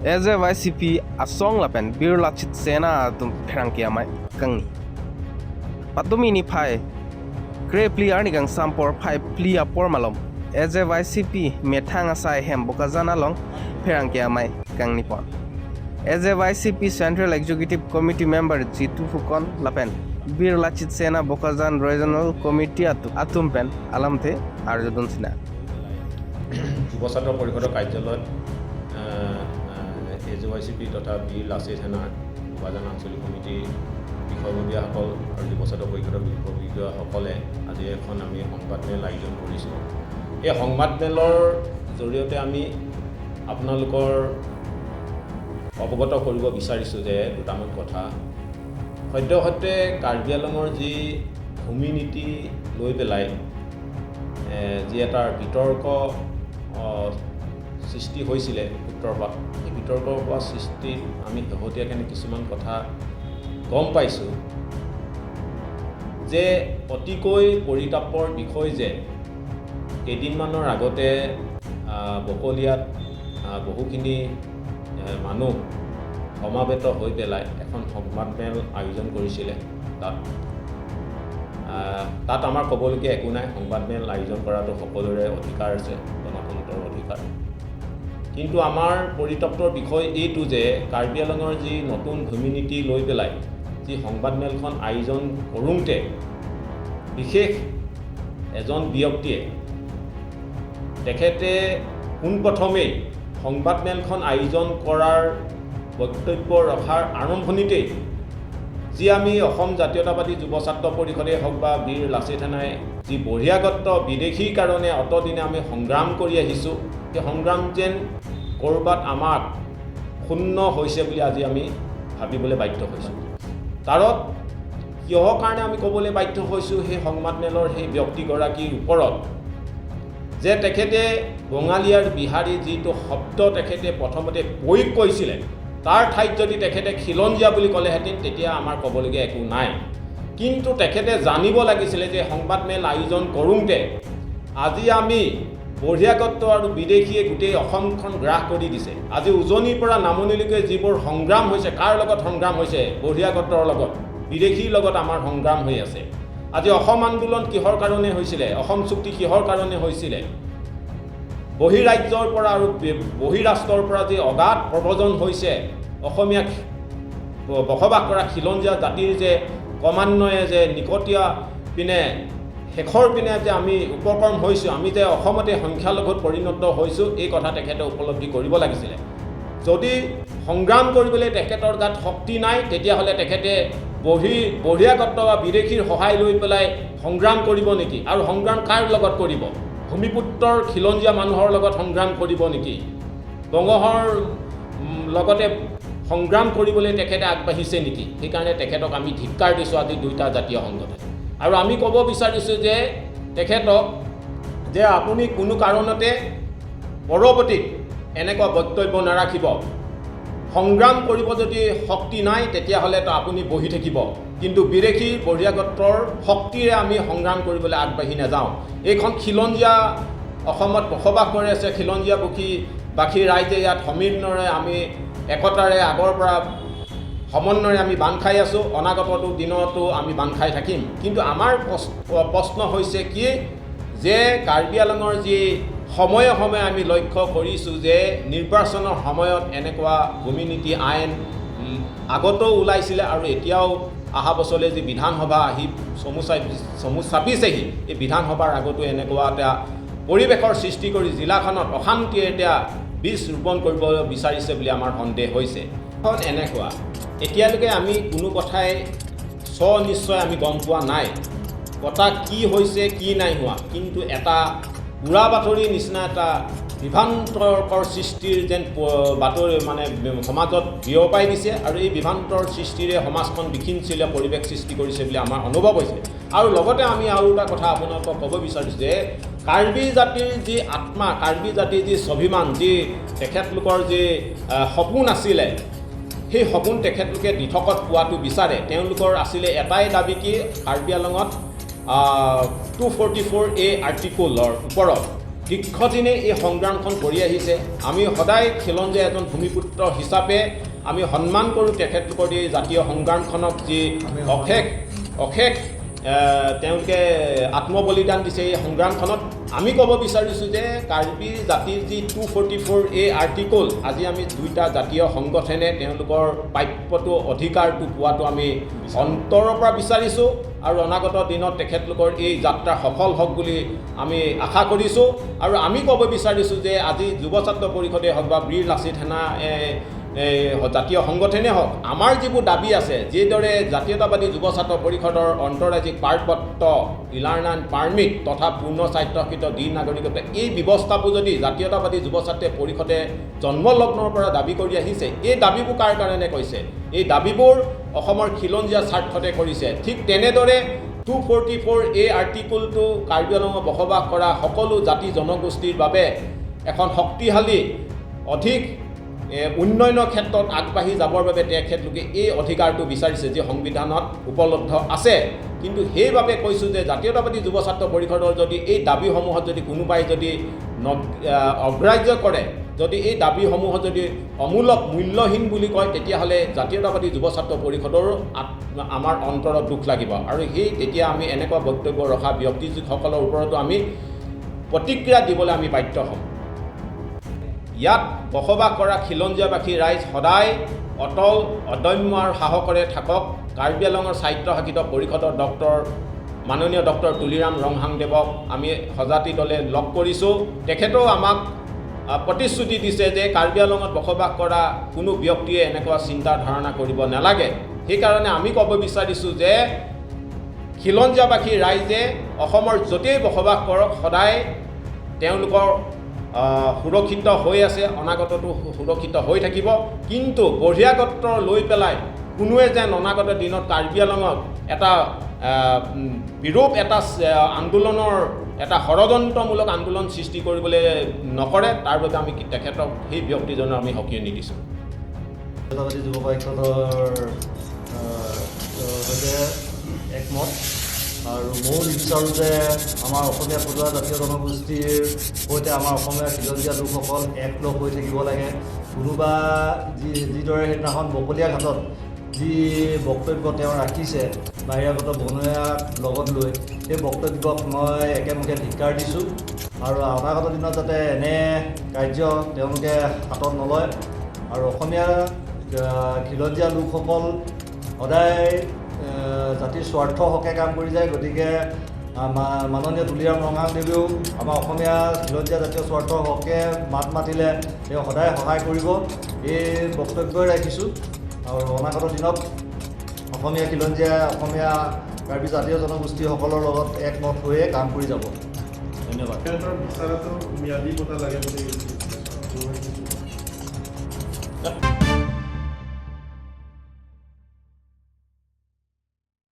AJYCP asong lapen lachit seena atum pherangke amai kangni patumi ni phai kre pli arni gang sampor phai pli apor malom AJYCP methang asai hem bokazana long pherangke amai kangni pon AJYCP Central Executive Committee member Jitu Fukon lapen lachit seena bokazan regional committee atum pen alamte arjodun sina যুৱছাত্ৰ পৰিষদৰ কাৰ্যালয়ত AJYCP তথা বীৰ লাচিত সেনাৰ উপাদান আঞ্চলিক কমিটিৰ বিষয়ববীয়াসকল আৰু যুৱছাত্ৰ পৰিষদৰ বিষয়ববীয়াসকলে আজি এখন আমি সংবাদমেল আয়োজন কৰিছোঁ। এই সংবাদমেলৰ জৰিয়তে আমি আপোনালোকৰ অৱগত কৰিব বিচাৰিছোঁ যে দুটামান কথা। সদ্যহতে কাৰ্বি আংলঙৰ যি ভূমি নীতি লৈ পেলাই যি এটা বিতৰ্ক সৃষ্টি হৈছিলে সূত্ৰপাত, এই বিতৰ্কৰ পৰা সৃষ্টি আমি শেহতীয়াকৈ কিছুমান কথা গম পাইছোঁ যে অতিকৈ পৰিতাপৰ বিষয় যে কেইদিনমানৰ আগতে বকলিয়াত বহুখিনি মানুহ সমাবেত হৈ পেলাই এখন সংবাদমেল আয়োজন কৰিছিলে। তাত আমাৰ ক'বলগীয়া একো নাই, সংবাদমেল আয়োজন কৰাটো সকলোৰে অধিকাৰ আছে, গণতন্ত্ৰৰ অধিকাৰ। কিন্তু আমাৰ পৰিতপ্তৰ বিষয় এইটো যে কাৰ্বি আংলঙৰ যি নতুন ভূমি নীতি লৈ পেলাই যি সংবাদমেলখন আয়োজন কৰোঁতে বিশেষ এজন ব্যক্তিয়ে তেখেতে পোনপ্ৰথমেই সংবাদমেলখন আয়োজন কৰাৰ বক্তব্য ৰখাৰ আৰম্ভণিতেই যি আমি অসম জাতীয়তাবাদী যুৱ ছাত্ৰ পৰিষদে হওক বা বীৰ লাচিত সেনাই যি বহিৰাগত বিদেশীৰ কাৰণে অতদিনে আমি সংগ্ৰাম কৰি আহিছোঁ, সেই সংগ্ৰাম যেন ক'ৰবাত আমাক ক্ষুণ্ণ হৈছে বুলি আজি আমি ভাবিবলৈ বাধ্য হৈছোঁ। তাৰত কিহৰ কাৰণে আমি ক'বলৈ বাধ্য হৈছোঁ সেই সংবাদমেলৰ সেই ব্যক্তিগৰাকীৰ ওপৰত যে তেখেতে বঙালীয়াৰ বিহাৰী যিটো শব্দ তেখেতে প্ৰথমতে প্ৰয়োগ কৰিছিলে, তাৰ ঠাইত যদি তেখেতে খিলঞ্জীয়া বুলি ক'লেহেঁতেন তেতিয়া আমাৰ ক'বলগীয়া একো নাই। কিন্তু তেখেতে জানিব লাগিছিলে যে সংবাদমেল আয়োজন কৰোঁতে আজি আমি বহিৰাগত আৰু বিদেশীয়ে গোটেই অসমখন গ্ৰাস কৰি দিছে। আজি উজনিৰ পৰা নামনিলৈকে যিবোৰ সংগ্ৰাম হৈছে, কাৰ লগত সংগ্ৰাম হৈছে? বহিৰাগতৰ লগত, বিদেশীৰ লগত আমাৰ সংগ্ৰাম হৈ আছে। আজি অসম আন্দোলন কিহৰ কাৰণে হৈছিলে? অসম চুক্তি কিহৰ কাৰণে হৈছিলে? বহিৰাজ্যৰ পৰা আৰু বহিৰাষ্ট্ৰৰ পৰা যে অগাধ প্ৰব্ৰজন হৈছে অসমীয়া বসবাস কৰা খিলঞ্জীয়া জাতিৰ যে ক্ৰমান্বয়ে যে নিকটীয়া পিনে শেষৰ পিনে যে আমি উপক্ৰম হৈছোঁ, আমি যে অসমতে সংখ্যালঘুত পৰিণত হৈছোঁ, এই কথা তেখেতে উপলব্ধি কৰিব লাগিছিলে। যদি সংগ্ৰাম কৰিবলৈ তেখেতৰ গাত শক্তি নাই তেতিয়াহ'লে তেখেতে বহিৰাগত বা বিদেশীৰ সহায় লৈ পেলাই সংগ্ৰাম কৰিব নেকি? আৰু সংগ্ৰাম কাৰ লগত কৰিব? ভূমিপুত্ৰৰ খিলঞ্জীয়া মানুহৰ লগত সংগ্ৰাম কৰিব নেকি? বঙহৰ লগতে সংগ্ৰাম কৰিবলৈ তেখেতে আগবাঢ়িছে নেকি? সেইকাৰণে তেখেতক আমি ধিক্কাৰ দিছোঁ আজি দুয়োটা জাতীয় সংগঠনে। আৰু আমি ক'ব বিচাৰিছোঁ যে তেখেতক যে আপুনি কোনো কাৰণতে পৰৱৰ্তীত এনেকুৱা বক্তব্য নাৰাখিব। সংগ্ৰাম কৰিব যদি শক্তি নাই তেতিয়াহ'লেতো আপুনি বহি থাকিব, কিন্তু বিদেশী বহিৰাগতৰ শক্তিৰে আমি সংগ্ৰাম কৰিবলৈ আগবাঢ়ি নাযাওঁ। এইখন খিলঞ্জীয়া অসমত বসবাস কৰি আছে, খিলঞ্জীয়া বাসী ৰাইজে ইয়াত সমন্বয়েৰে আমি একতাৰে আগৰ পৰা সমন্বয়েৰে আমি বান্ধ খাই আছোঁ, অনাগত দিনতো আমি বান্ধ খাই থাকিম। কিন্তু আমাৰ প্ৰশ্ন হৈছে কি যে কাৰ্বি আংলঙৰ যি সময়ে সময়ে আমি লক্ষ্য কৰিছোঁ যে নিৰ্বাচনৰ সময়ত এনেকুৱা ভূমি নীতি আইন আগতেও ওলাইছিলে আৰু এতিয়াও অহা বছৰলৈ যি বিধানসভা আহি চমু চাপিছেহি, এই বিধানসভাৰ আগতো এনেকুৱা এটা পৰিৱেশৰ সৃষ্টি কৰি জিলাখনত অশান্তিয়ে এতিয়া বীজ ৰোপণ কৰিব বিচাৰিছে বুলি আমাৰ সন্দেহ হৈছে। এনেকুৱা এতিয়ালৈকে আমি কোনো কথাই নিশ্চয় আমি গম পোৱা নাই কথা কি হৈছে কি নাই হোৱা, কিন্তু এটা উৰা বাতৰিৰ নিচিনা এটা বিভ্ৰান্তৰ সৃষ্টিৰ যেন বাতৰি মানে সমাজত বিয়পাই দিছে, আৰু এই বিভ্ৰান্তৰ সৃষ্টিৰে সমাজখন বিশৃংখলীয়া পৰিৱেশ সৃষ্টি কৰিছে বুলি আমাৰ অনুভৱ হৈছে। আৰু লগতে আমি আৰু এটা কথা আপোনালোকক ক'ব বিচাৰিছোঁ যে কাৰ্বি জাতিৰ যি আত্মা, কাৰ্বি জাতিৰ যি স্বাভিমান, যি তেখেতলোকৰ যি সপোন আছিলে, সেই সপোন তেখেতলোকে দিঠকত পোৱাটো বিচাৰে। তেওঁলোকৰ আছিলে এটাই দাবী কি কাৰ্বি আংলঙত 244A আৰ্টিকলৰ ওপৰত দীৰ্ঘদিনে এই সংগ্ৰামখন কৰি আহিছে। আমি সদায় খিলঞ্জীয়া এজন ভূমিপুত্ৰ হিচাপে আমি সন্মান কৰোঁ তেখেতলোকৰ এই জাতীয় সংগ্ৰামখনক, যি অশেষ তেওঁলোকে আত্মবলিদান দিছে এই সংগ্ৰামখনত। আমি ক'ব বিচাৰিছোঁ যে কাৰ্বি জাতিৰ যি 244A আৰ্টিকল, আজি আমি দুইটা জাতীয় সংগঠনে তেওঁলোকৰ প্ৰাপ্যটো অধিকাৰটো পোৱাটো আমি অন্তৰৰ পৰা বিচাৰিছোঁ আৰু অনাগত দিনত তেখেতলোকৰ এই যাত্ৰা সফল হওক বুলি আমি আশা কৰিছোঁ। আৰু আমি ক'ব বিচাৰিছোঁ যে আজি যুৱ ছাত্ৰ পৰিষদে হওক বা বীৰ লাচিত সেনা জাতীয় সংগঠনেই হওক, আমাৰ যিবোৰ দাবী আছে, যিদৰে জাতীয়তাবাদী যুৱ ছাত্ৰ পৰিষদৰ অন্তৰাজ্যিক পাৰপত্ৰ, ইলাৰ্ণ পাৰ্মিট তথা পূৰ্ণ স্বায়ত্তশাসিত নাগৰিকত্ব, এই ব্যৱস্থাবোৰ যদি জাতীয়তাবাদী যুৱ ছাত্ৰ পৰিষদে জন্মলগ্নৰ পৰা দাবী কৰি আহিছে, এই দাবীবোৰ কাৰ কাৰণে কৈছে? এই দাবীবোৰ অসমৰ খিলঞ্জীয়া স্বাৰ্থতে কৰিছে। ঠিক তেনেদৰে 244A আৰ্টিকলটো কাৰ্বি আংলঙত বসবাস কৰা সকলো জাতি জনগোষ্ঠীৰ বাবে এখন শক্তিশালী অধিক উন্নয়নৰ ক্ষেত্ৰত আগবাঢ়ি যাবৰ বাবে তেখেতলোকে এই অধিকাৰটো বিচাৰিছে, যি সংবিধানত উপলব্ধ আছে। কিন্তু সেইবাবে কৈছোঁ যে জাতীয়তাবাদী যুৱ ছাত্ৰ পৰিষদৰ যদি এই দাবীসমূহত যদি কোনোবাই যদি অগ্ৰাহ্য কৰে, যদি এই দাবীসমূহ যদি অমূলক মূল্যহীন বুলি কয়, তেতিয়াহ'লে জাতীয়তাবাদী যুৱ ছাত্ৰ পৰিষদৰো আমাৰ অন্তৰত দুখ লাগিব। আৰু তেতিয়া আমি এনেকুৱা বক্তব্য ৰখা ব্যক্তিসকলৰ ওপৰতো আমি প্ৰতিক্ৰিয়া দিবলৈ আমি বাধ্য হ'ম। ইয়াত বসবাস কৰা খিলঞ্জীয়াবাসী ৰাইজ সদায় অটল অদম্য আৰু সাহসৰে থাকক। কাৰ্বি আংলঙৰ স্বায়ত্তশাসিত পৰিষদৰ মাননীয় ডক্টৰ তুলিৰাম ৰংহাংদেৱক আমি সজাতি দলে লগ কৰিছোঁ। তেখেতেও আমাক প্ৰতিশ্ৰুতি দিছে যে কাৰ্বি আংলঙত বসবাস কৰা কোনো ব্যক্তিয়ে এনেকুৱা চিন্তা ধাৰণা কৰিব নালাগে। সেইকাৰণে আমি ক'ব বিচাৰিছোঁ যে খিলঞ্জীয়াবাসী ৰাইজে অসমৰ য'তেই বসবাস কৰক, সদায় তেওঁলোকৰ সুৰক্ষিত হৈ আছে, অনাগতটো সুৰক্ষিত হৈ থাকিব। কিন্তু বহিৰাগত লৈ পেলাই কোনোৱে যেন অনাগত দিনত কাৰ্বি আংলঙত এটা বিৰূপ এটা আন্দোলনৰ এটা ষড়যন্ত্ৰমূলক আন্দোলন সৃষ্টি কৰিবলৈ নকৰে, তাৰ বাবে আমি তেখেতক সেই ব্যক্তিজনৰ আমি সকিয়নি দিছোঁ। জাতীয়তাবাদী যুৱ পৰিষদৰ সৈতে একমত আৰু ময়ো নিবিচাৰোঁ যে আমাৰ অসমীয়া থলুৱা জাতীয় জনগোষ্ঠীৰ সৈতে আমাৰ অসমীয়া খিলঞ্জীয়া লোকসকল একলগ হৈ থাকিব লাগে। কোনোবা যিদৰে সেইদিনাখন বকলীয়া ঘাটত যি বক্তব্য তেওঁ ৰাখিছে বাহিৰাগত বনয়াক লগত লৈ, সেই বক্তব্যক মই একেমুখে ধিক্কাৰ দিছোঁ আৰু অনাগত দিনত যাতে এনে কাৰ্য তেওঁলোকে হাতত নলয়। আৰু অসমীয়া খিলঞ্জীয়া লোকসকল সদায় জাতিৰ স্বাৰ্থৰ হকে কাম কৰি যায়। গতিকে মাননীয় তুলিৰাম ৰংহাংদেৱেও আমাৰ অসমীয়া খিলঞ্জীয়া জাতীয় স্বাৰ্থৰ হকে মাত মাতিলে তেওঁ সদায় সহায় কৰিব, এই বক্তব্যই ৰাখিছোঁ। আৰু অনাগত দিনত অসমীয়া কাৰ্বি জাতীয় জনগোষ্ঠীসকলৰ লগত একমত হৈয়ে কাম কৰি যাব। ধন্যবাদ।